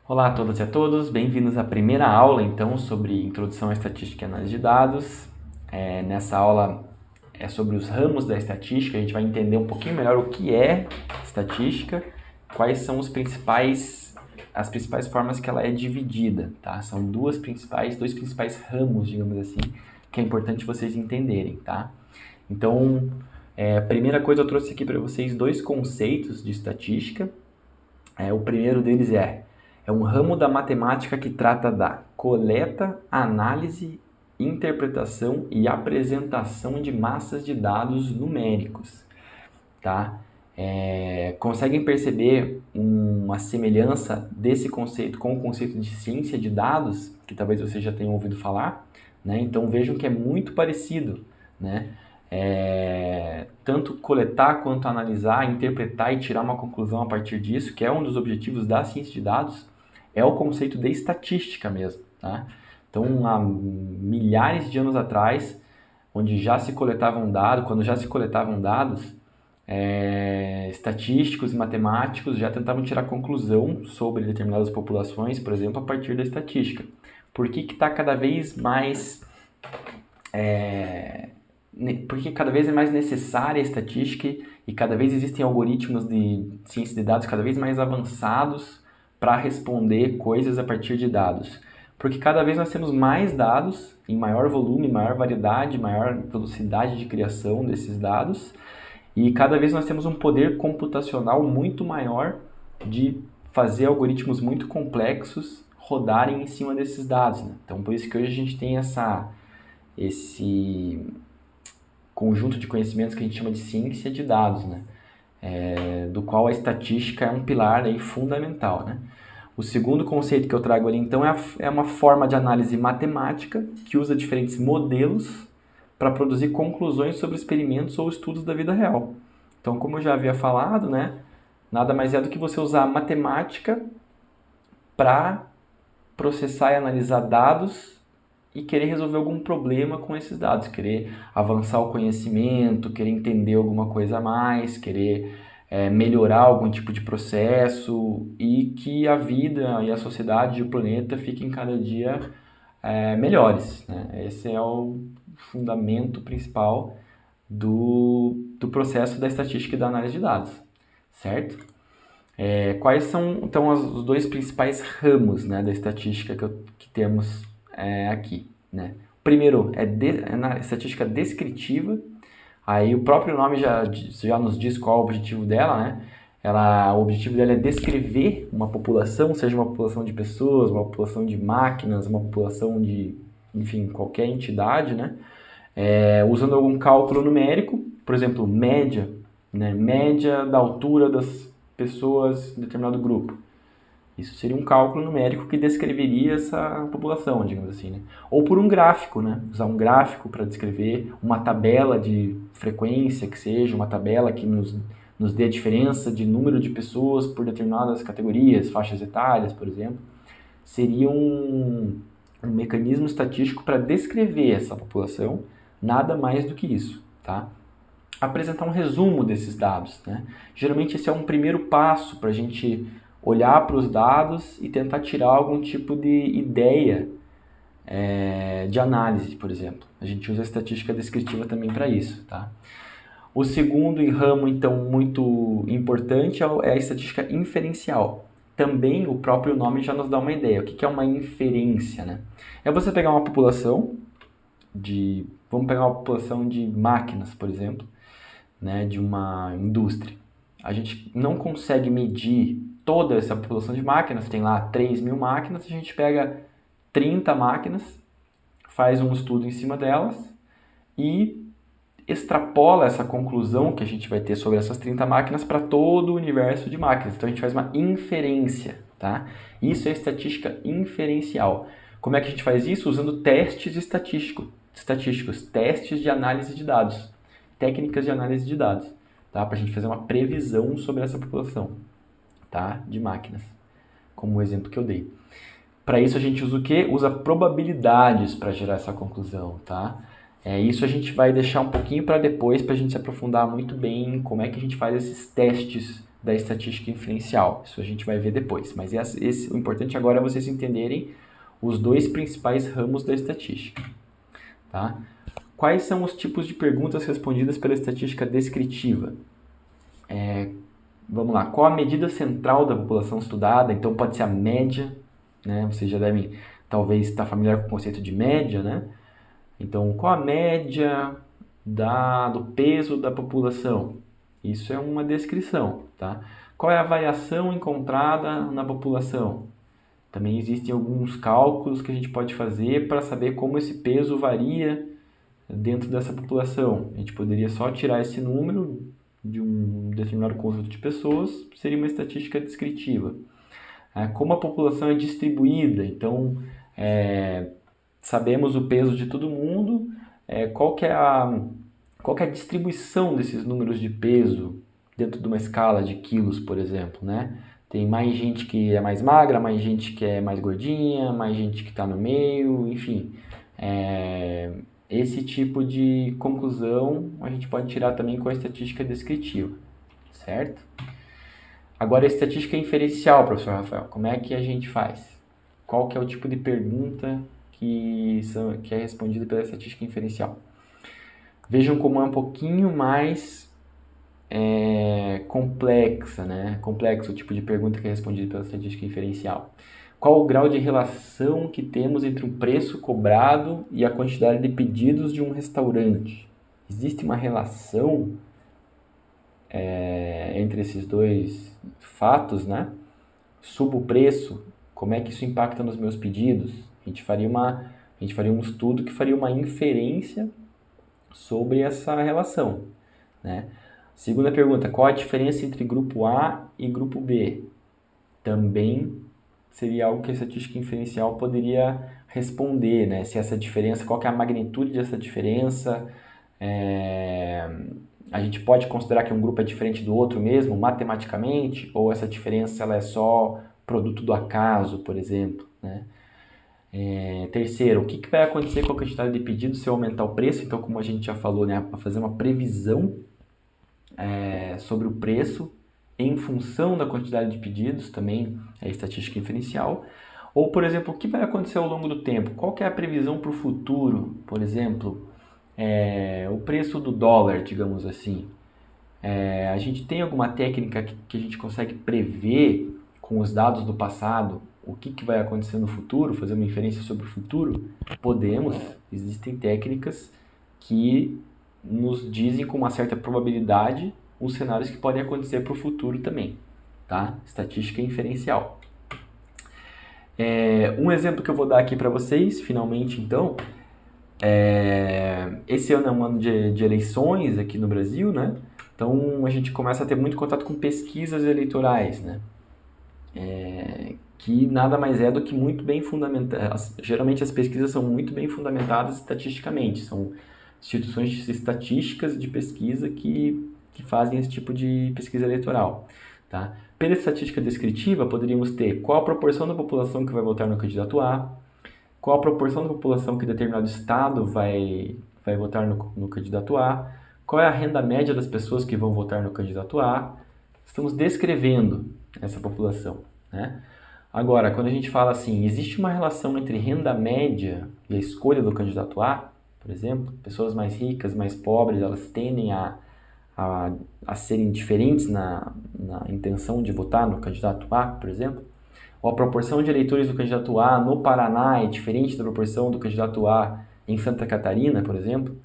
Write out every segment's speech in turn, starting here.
Olá a todas e a todos, bem-vindos à primeira aula então sobre Introdução à Estatística e Análise de Dados. Nessa aula é sobre os ramos da estatística, a gente vai entender um pouquinho melhor o que é estatística, quais são as principais formas que ela é dividida, tá? São dois principais ramos, digamos assim, que é importante vocês entenderem, tá? Então, a primeira coisa eu trouxe aqui para vocês dois conceitos de estatística. O primeiro deles é um ramo da matemática que trata da coleta, análise, interpretação e apresentação de massas de dados numéricos, tá? Conseguem perceber uma semelhança desse conceito com o conceito de ciência de dados, que talvez vocês já tenham ouvido falar, né? Então vejam que é muito parecido, né? Tanto coletar quanto analisar, interpretar e tirar uma conclusão a partir disso, que é um dos objetivos da ciência de dados, é o conceito de estatística mesmo, tá? Então, há milhares de anos atrás, onde já se coletavam dados, quando já se coletavam dados, estatísticos e matemáticos já tentavam tirar conclusão sobre determinadas populações, por exemplo, a partir da estatística. Por que está cada vez mais porque cada vez é mais necessária a estatística e cada vez existem algoritmos de ciência de dados cada vez mais avançados para responder coisas a partir de dados. Porque cada vez nós temos mais dados, em maior volume, maior variedade, maior velocidade de criação desses dados, e cada vez nós temos um poder computacional muito maior de fazer algoritmos muito complexos rodarem em cima desses dados, né? Então, por isso que hoje a gente tem esse conjunto de conhecimentos que a gente chama de ciência de dados, né? Do qual a estatística é um pilar aí fundamental, né? O segundo conceito que eu trago ali, então, é uma forma de análise matemática que usa diferentes modelos para produzir conclusões sobre experimentos ou estudos da vida real. Então, como eu já havia falado, né, nada mais é do que você usar a matemática para processar e analisar dados e querer resolver algum problema com esses dados, querer avançar o conhecimento, querer entender alguma coisa a mais, querer melhorar algum tipo de processo e que a vida e a sociedade e o planeta fiquem cada dia melhores, né? Esse é o fundamento principal do processo da estatística e da análise de dados, certo? Quais são, então, os dois principais ramos, né, da estatística que temos aqui, né? O primeiro é na estatística descritiva. Aí o próprio nome já nos diz qual é o objetivo dela, né? O objetivo dela é descrever uma população, seja uma população de pessoas, uma população de máquinas, uma população de, enfim, qualquer entidade, né? Usando algum cálculo numérico, por exemplo, média, né? Média da altura das pessoas em determinado grupo. Isso seria um cálculo numérico que descreveria essa população, digamos assim, né? Ou por um gráfico, né? Usar um gráfico para descrever uma tabela de frequência, que seja uma tabela que nos dê a diferença de número de pessoas por determinadas categorias, faixas etárias, por exemplo. Seria um mecanismo estatístico para descrever essa população, nada mais do que isso, tá? Apresentar um resumo desses dados, né? Geralmente esse é um primeiro passo para a gente olhar para os dados e tentar tirar algum tipo de ideia de análise, por exemplo. A gente usa a estatística descritiva também para isso, tá? O segundo ramo, então, muito importante é a estatística inferencial. Também o próprio nome já nos dá uma ideia. O que é uma inferência, né? É você pegar uma população vamos pegar uma população de máquinas, por exemplo, né, de uma indústria. A gente não consegue medir toda essa população de máquinas, tem lá 3.000 máquinas, a gente pega 30 máquinas, faz um estudo em cima delas e extrapola essa conclusão que a gente vai ter sobre essas 30 máquinas para todo o universo de máquinas. Então a gente faz uma inferência, tá? Isso é estatística inferencial. Como é que a gente faz isso? Usando testes estatísticos, testes de análise de dados, técnicas de análise de dados, tá? Para a gente fazer uma previsão sobre essa população, tá? De máquinas, como o exemplo que eu dei. Para isso a gente usa o quê? Usa probabilidades para gerar essa conclusão, tá? Isso a gente vai deixar um pouquinho para depois, para a gente se aprofundar muito bem em como é que a gente faz esses testes da estatística inferencial. Isso a gente vai ver depois, mas o importante agora é vocês entenderem os dois principais ramos da estatística. Tá? Quais são os tipos de perguntas respondidas pela estatística descritiva? Vamos lá, qual a medida central da população estudada? Então pode ser a média, né? Vocês já devem talvez estar familiar com o conceito de média, né? Então, qual a média do peso da população? Isso é uma descrição, tá? Qual é a variação encontrada na população? Também existem alguns cálculos que a gente pode fazer para saber como esse peso varia dentro dessa população. A gente poderia só tirar esse número de um determinado conjunto de pessoas, seria uma estatística descritiva. Como a população é distribuída, então sabemos o peso de todo mundo, qual que é a distribuição desses números de peso dentro de uma escala de quilos, por exemplo, né? Tem mais gente que é mais magra, mais gente que é mais gordinha, mais gente que está no meio, enfim. Esse tipo de conclusão a gente pode tirar também com a estatística descritiva, certo? Agora, a estatística inferencial, professor Rafael, como é que a gente faz? Qual que é o tipo de pergunta que é respondida pela estatística inferencial? Vejam como é um pouquinho mais complexa, né? Complexo o tipo de pergunta que é respondida pela estatística inferencial. Qual o grau de relação que temos entre o preço cobrado e a quantidade de pedidos de um restaurante? Existe uma relação entre esses dois fatos, né? Subo o preço, como é que isso impacta nos meus pedidos? A gente faria um estudo que faria uma inferência sobre essa relação, né? Segunda pergunta, qual a diferença entre grupo A e grupo B? Também seria algo que a estatística inferencial poderia responder, né? Se essa diferença, qual que é a magnitude dessa diferença? A gente pode considerar que um grupo é diferente do outro mesmo, matematicamente, ou essa diferença ela é só produto do acaso, por exemplo, né? Terceiro, o que vai acontecer com a quantidade de pedidos se eu aumentar o preço? Então, como a gente já falou, né, para fazer uma previsão sobre o preço em função da quantidade de pedidos, também é estatística inferencial. Ou, por exemplo, o que vai acontecer ao longo do tempo? Qual que é a previsão para o futuro? Por exemplo, o preço do dólar, digamos assim. A gente tem alguma técnica que a gente consegue prever com os dados do passado o que vai acontecer no futuro, fazer uma inferência sobre o futuro? Podemos, existem técnicas que nos dizem com uma certa probabilidade os cenários que podem acontecer para o futuro também, tá? Estatística inferencial. Um exemplo que eu vou dar aqui para vocês, finalmente então, esse ano é um ano de eleições aqui no Brasil, né? Então a gente começa a ter muito contato com pesquisas eleitorais, né? Que nada mais é do que muito bem fundamentadas. Geralmente as pesquisas são muito bem fundamentadas estatisticamente, são instituições estatísticas de pesquisa que fazem esse tipo de pesquisa eleitoral, tá? Pela estatística descritiva, poderíamos ter qual a proporção da população que vai votar no candidato A, qual a proporção da população que determinado estado vai votar no candidato A, qual é a renda média das pessoas que vão votar no candidato A. Estamos descrevendo essa população, né? Agora, quando a gente fala assim, existe uma relação entre renda média e a escolha do candidato A, por exemplo, pessoas mais ricas, mais pobres, elas tendem a serem diferentes na intenção de votar no candidato A, por exemplo, ou a proporção de eleitores do candidato A no Paraná é diferente da proporção do candidato A em Santa Catarina, por exemplo.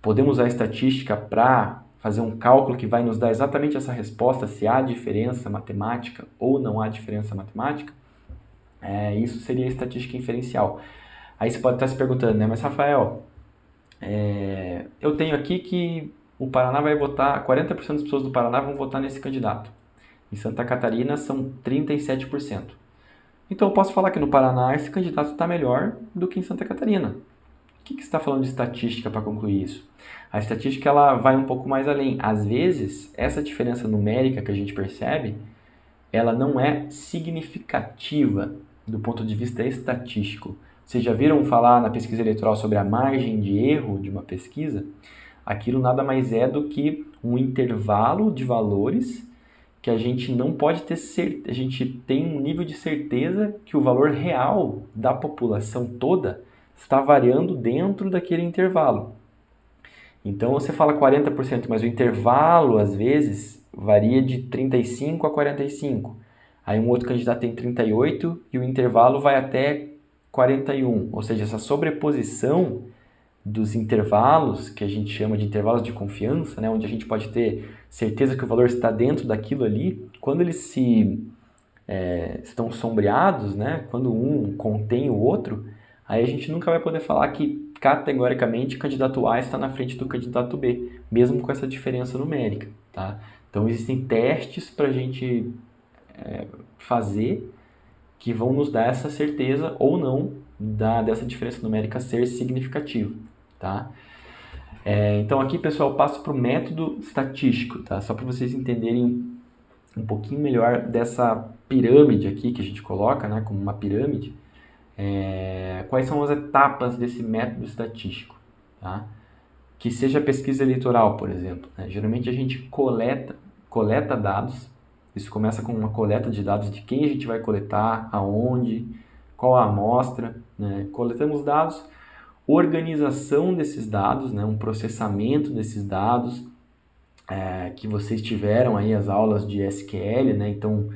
Podemos usar a estatística para fazer um cálculo que vai nos dar exatamente essa resposta, se há diferença matemática ou não há diferença matemática. Isso seria a estatística inferencial. Aí você pode estar se perguntando, né? Mas Rafael, eu tenho aqui que o Paraná vai votar, 40% das pessoas do Paraná vão votar nesse candidato. Em Santa Catarina são 37%. Então eu posso falar que no Paraná esse candidato está melhor do que em Santa Catarina. O que você está falando de estatística para concluir isso? A estatística ela vai um pouco mais além. Às vezes, essa diferença numérica que a gente percebe, ela não é significativa do ponto de vista estatístico. Vocês já viram falar na pesquisa eleitoral sobre a margem de erro de uma pesquisa? Aquilo nada mais é do que um intervalo de valores que a gente não pode ter certeza, a gente tem um nível de certeza que o valor real da população toda está variando dentro daquele intervalo. Então você fala 40%, mas o intervalo às vezes varia de 35 a 45. Aí um outro candidato tem 38 e o intervalo vai até 41. Ou seja, essa sobreposição dos intervalos, que a gente chama de intervalos de confiança, né, onde a gente pode ter certeza que o valor está dentro daquilo ali, quando eles estão sombreados, né, quando um contém o outro, aí a gente nunca vai poder falar que categoricamente o candidato A está na frente do candidato B, mesmo com essa diferença numérica. Tá? Então existem testes para a gente fazer que vão nos dar essa certeza ou não dessa diferença numérica ser significativa. Tá? Então aqui, pessoal, eu passo para o método estatístico, tá? Só para vocês entenderem um pouquinho melhor dessa pirâmide aqui que a gente coloca, né, como uma pirâmide. Quais são as etapas desse método estatístico, tá? Que seja a pesquisa eleitoral, por exemplo, né? Geralmente a gente coleta dados. Isso começa com uma coleta de dados de quem a gente vai coletar, aonde, qual a amostra, né? Coletamos dados, organização desses dados, né? Um processamento desses dados, que vocês tiveram aí as aulas de SQL, né? Então,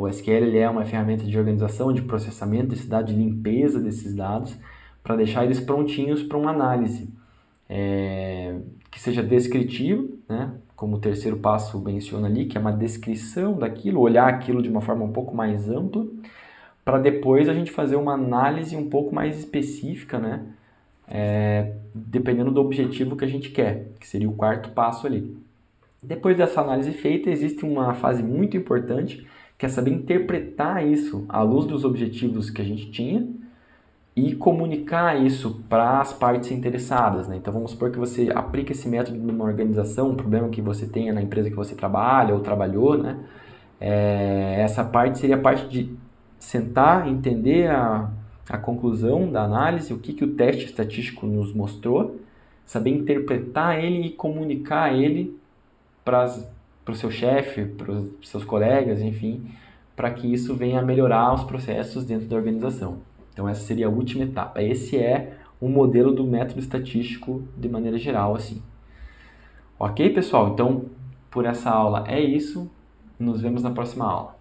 o SQL ele é uma ferramenta de organização, de processamento desses dados, de limpeza desses dados, para deixar eles prontinhos para uma análise que seja descritivo, né? Como o terceiro passo menciona ali, que é uma descrição daquilo, olhar aquilo de uma forma um pouco mais ampla, para depois a gente fazer uma análise um pouco mais específica, né? Dependendo do objetivo que a gente quer, que seria o quarto passo ali. Depois dessa análise feita, existe uma fase muito importante, que é saber interpretar isso à luz dos objetivos que a gente tinha e comunicar isso para as partes interessadas, né? Então vamos supor que você aplica esse método numa organização, um problema que você tenha na empresa que você trabalha ou trabalhou, né? Essa parte seria a parte de sentar, entender a conclusão da análise, o que o teste estatístico nos mostrou, saber interpretar ele e comunicar ele para o seu chefe, para os seus colegas, enfim, para que isso venha a melhorar os processos dentro da organização. Então essa seria a última etapa. Esse é o modelo do método estatístico de maneira geral, assim. Ok, pessoal? Então, por essa aula é isso. Nos vemos na próxima aula.